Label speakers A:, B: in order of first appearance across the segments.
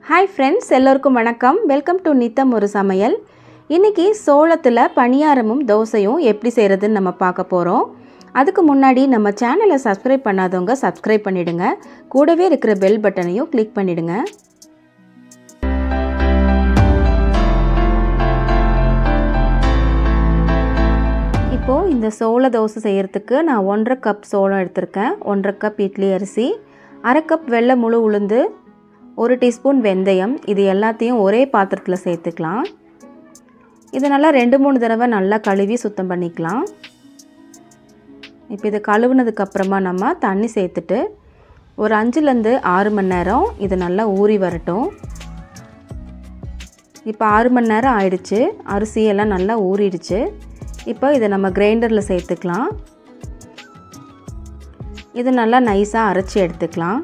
A: Hi friends, எல்லோருக்கும் வணக்கம். Welcome to நித்தம் ஒரு சமையல். இன்றைக்கி சோளத்தில் பணியாரமும் தோசையும் எப்படி செய்கிறதுன்னு நம்ம பார்க்க போகிறோம். அதுக்கு முன்னாடி நம்ம சேனலை சப்ஸ்கிரைப் பண்ணாதவங்க சப்ஸ்கிரைப் பண்ணிவிடுங்க. கூடவே இருக்கிற பெல் பட்டனையும் கிளிக் பண்ணிவிடுங்க. இப்போது இந்த சோள தோசை செய்கிறதுக்கு நான் 1.5 கப் சோளம் எடுத்திருக்கேன், 1.5 கப் இட்லி அரிசி, 1/2 கப் வெள்ளை முழு உளுந்து, 1 டீஸ்பூன் வெந்தயம். இது எல்லாத்தையும் ஒரே பாத்திரத்தில் சேர்த்துக்கலாம். இது நல்லா 2-3 தடவை நல்லா கழுவி சுத்தம் பண்ணிக்கலாம். இப்போ இது கழுவுனதுக்கப்புறமா நம்ம தண்ணி சேர்த்துட்டு ஒரு 5-6 மணி நேரம் இது நல்லா ஊறி வரட்டும். இப்போ 6 மணி நேரம் ஆயிடுச்சு. அரிசியெல்லாம் நல்லா ஊறிடுச்சு. இப்போ இதை நம்ம கிரைண்டரில் சேர்த்துக்கலாம். இது நல்லா நைஸாக அரைச்சி எடுத்துக்கலாம்.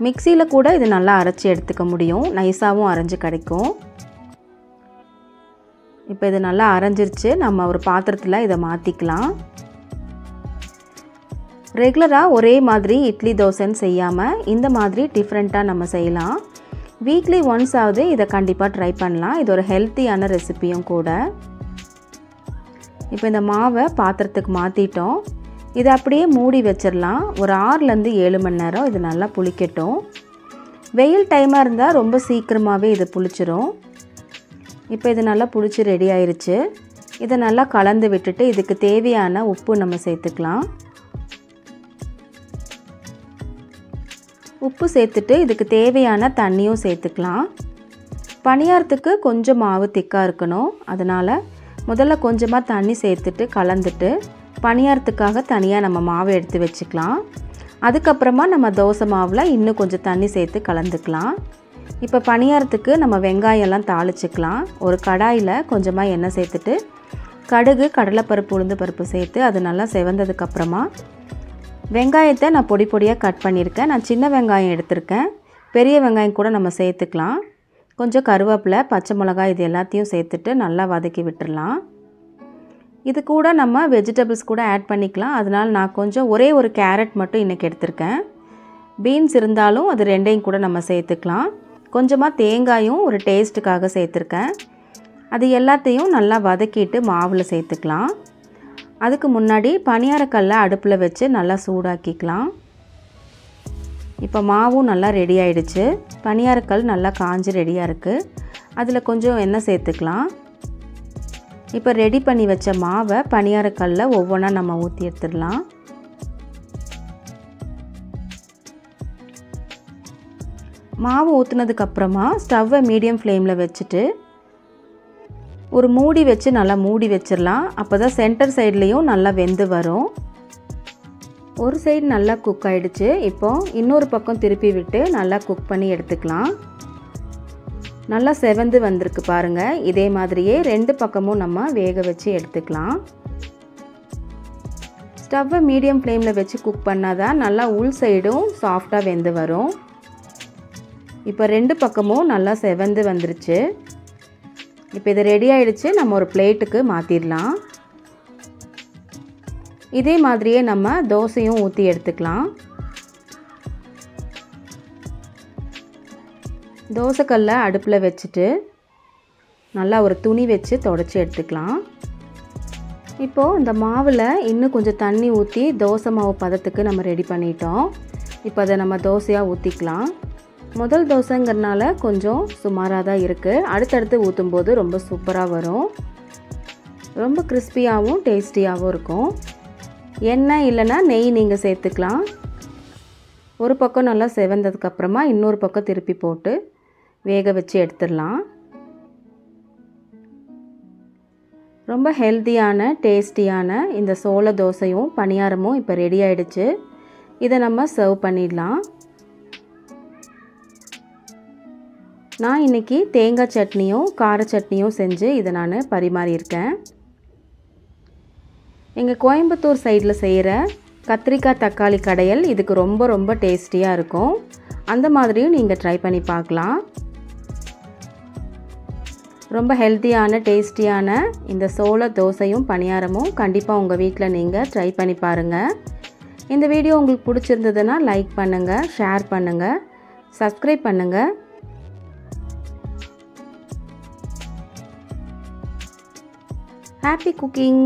A: மிக்சியில் கூட இது நல்லா அரைச்சி எடுத்துக்க முடியும், நைஸாகவும் அரைஞ்சி கிடைக்கும். இப்போ இது நல்லா அரைஞ்சிருச்சு. நம்ம ஒரு பாத்திரத்தில் இதை மாற்றிக்கலாம். ரெகுலராக ஒரே மாதிரி இட்லி தோசைன்னு செய்யாமல் இந்த மாதிரி டிஃப்ரெண்ட்டாக நம்ம செய்யலாம். வீக்லி ஒன்ஸ் ஆகுது இதை கண்டிப்பாக ட்ரை பண்ணலாம். இது ஒரு ஹெல்த்தியான ரெசிபியும் கூட. இப்போ இந்த மாவை பாத்திரத்துக்கு மாற்றிட்டோம். இதை அப்படியே மூடி வச்சிடலாம். ஒரு 6-7 மணி நேரம் இது நல்லா புளிக்கட்டும். வெயில் டைமாக இருந்தால் ரொம்ப சீக்கிரமாகவே இது புளிச்சிரும். இப்போ இது நல்லா புளிச்சு ரெடி ஆயிடுச்சு. இதை நல்லா கலந்து விட்டுட்டு இதுக்கு தேவையான உப்பு நம்ம சேர்த்துக்கலாம். உப்பு சேர்த்துட்டு இதுக்கு தேவையான தண்ணியும் சேர்த்துக்கலாம். பணியாரத்துக்கு கொஞ்சம் மாவு திக்காக இருக்கணும். அதனால் முதல்ல கொஞ்சமாக தண்ணி சேர்த்துட்டு கலந்துட்டு பணியாரத்துக்காக தனியாக நம்ம மாவு எடுத்து வச்சுக்கலாம். அதுக்கப்புறமா நம்ம தோசை மாவில் இன்னும் கொஞ்சம் தண்ணி சேர்த்து கலந்துக்கலாம். இப்போ பணியாரத்துக்கு நம்ம வெங்காயம்லாம் தாளிச்சுக்கலாம். ஒரு கடாயில் கொஞ்சமாக எண்ணெய் சேர்த்துட்டு கடுகு, கடலைப்பருப்பு, உளுந்து பருப்பு சேர்த்து அது நல்லா செவந்ததுக்கப்புறமா வெங்காயத்தை நான் பொடி பொடியாக கட் பண்ணியிருக்கேன். நான் சின்ன வெங்காயம் எடுத்திருக்கேன். பெரிய வெங்காயம் கூட நம்ம சேர்த்துக்கலாம். கொஞ்சம் கருவேப்பிலை, பச்சை மிளகாய் இது எல்லாத்தையும் சேர்த்துட்டு நல்லா வதக்கி விட்டுடலாம். இது கூட நம்ம வெஜிடபிள்ஸ் கூட ஆட் பண்ணிக்கலாம். அதனால் நான் கொஞ்சம் ஒரே ஒரு கேரட் மட்டும் இன்றைக்கி எடுத்திருக்கேன். பீன்ஸ் இருந்தாலும் அது ரெண்டையும் கூட நம்ம சேர்த்துக்கலாம். கொஞ்சமாக தேங்காயும் ஒரு டேஸ்ட்டுக்காக சேர்த்துருக்கேன். அது எல்லாத்தையும் நல்லா வதக்கிட்டு மாவில் சேர்த்துக்கலாம். அதுக்கு முன்னாடி பணியாரக்கல்லை அடுப்பில் வச்சு நல்லா சூடாக்கிக்கலாம். இப்போ மாவும் நல்லா ரெடி ஆகிடுச்சு. பணியாரக்கல் நல்லா காஞ்சி ரெடியாக இருக்குது. அதில் கொஞ்சம் எண்ணெய் சேர்த்துக்கலாம். இப்போ ரெடி பண்ணி வச்ச மாவை பணியாரக்கல்லில் ஒவ்வொன்றா நம்ம ஊற்றி எடுத்துடலாம். மாவு ஊற்றுனதுக்கப்புறமா ஸ்டவ்வை மீடியம் ஃப்ளேமில் வச்சுட்டு ஒரு மூடி வச்சு நல்லா மூடி வச்சிடலாம். அப்போ தான் சென்டர் சைட்லேயும் நல்லா வெந்து வரும். ஒரு சைடு நல்லா குக் ஆகிடுச்சு. இப்போது இன்னொரு பக்கம் திருப்பி விட்டு நல்லா குக் பண்ணி எடுத்துக்கலாம். நல்லா செவந்து வந்திருக்கு பாருங்கள். இதே மாதிரியே 2 பக்கமும் நம்ம வேக வச்சு எடுத்துக்கலாம். ஸ்டவ்வை மீடியம் ஃப்ளேமில் வச்சு குக் பண்ணாதான் நல்லா உள் சைடும் சாஃப்டாக வெந்து வரும். இப்போ 2 பக்கமும் நல்லா செவந்து வந்துருச்சு. இப்போ இது ரெடி ஆகிடுச்சு. நம்ம ஒரு பிளேட்டுக்கு மாற்றிடலாம். இதே மாதிரியே நம்ம தோசையும் ஊற்றி எடுத்துக்கலாம். தோசைக்கல்லை அடுப்பில் வச்சுட்டு நல்லா ஒரு துணி வச்சு தொடச்சி எடுத்துக்கலாம். இப்போது இந்த மாவில் இன்னும் கொஞ்சம் தண்ணி ஊற்றி தோசை மாவு பதத்துக்கு நம்ம ரெடி பண்ணிட்டோம். இப்போ அதை நம்ம தோசையாக ஊற்றிக்கலாம். முதல் தோசைங்கிறதுனால கொஞ்சம் சுமாராக தான் இருக்குது. அடுத்தடுத்து ஊற்றும்போது ரொம்ப சூப்பராக வரும். ரொம்ப கிறிஸ்பியாகவும் டேஸ்டியாகவும் இருக்கும். எண்ணெய் இல்லைன்னா நெய் நீங்கள் சேர்த்துக்கலாம். ஒரு பக்கம் நல்லா செவந்ததுக்கப்புறமா இன்னொரு பக்கம் திருப்பி போட்டு வேக வச்சு எடுத்துடலாம். ரொம்ப ஹெல்த்தியான டேஸ்டியான இந்த சோள தோசையும் பணியாரமும் இப்போ ரெடி ஆகிடுச்சு. இதை நம்ம சர்வ் பண்ணிடலாம். நான் இன்றைக்கி தேங்காய் சட்னியும் கார சட்னியும் செஞ்சு இதை நான் பரிமாறியிருக்கேன். எங்கள் கோயம்புத்தூர் சைடில் செய்கிற கத்திரிக்காய் தக்காளி கடையல் இதுக்கு ரொம்ப ரொம்ப டேஸ்டியாக இருக்கும். அந்த மாதிரியும் நீங்கள் ட்ரை பண்ணி பார்க்கலாம். ரொம்ப ஹெல்த்தியான டேஸ்டியான இந்த சோள தோசையும் பணியாரமும் கண்டிப்பாக உங்கள் வீட்டில் நீங்கள் ட்ரை பண்ணி பாருங்கள். இந்த வீடியோ உங்களுக்கு பிடிச்சிருந்ததுன்னா லைக் பண்ணுங்கள், ஷேர் பண்ணுங்கள், சப்ஸ்கிரைப் பண்ணுங்கள். Happy cooking!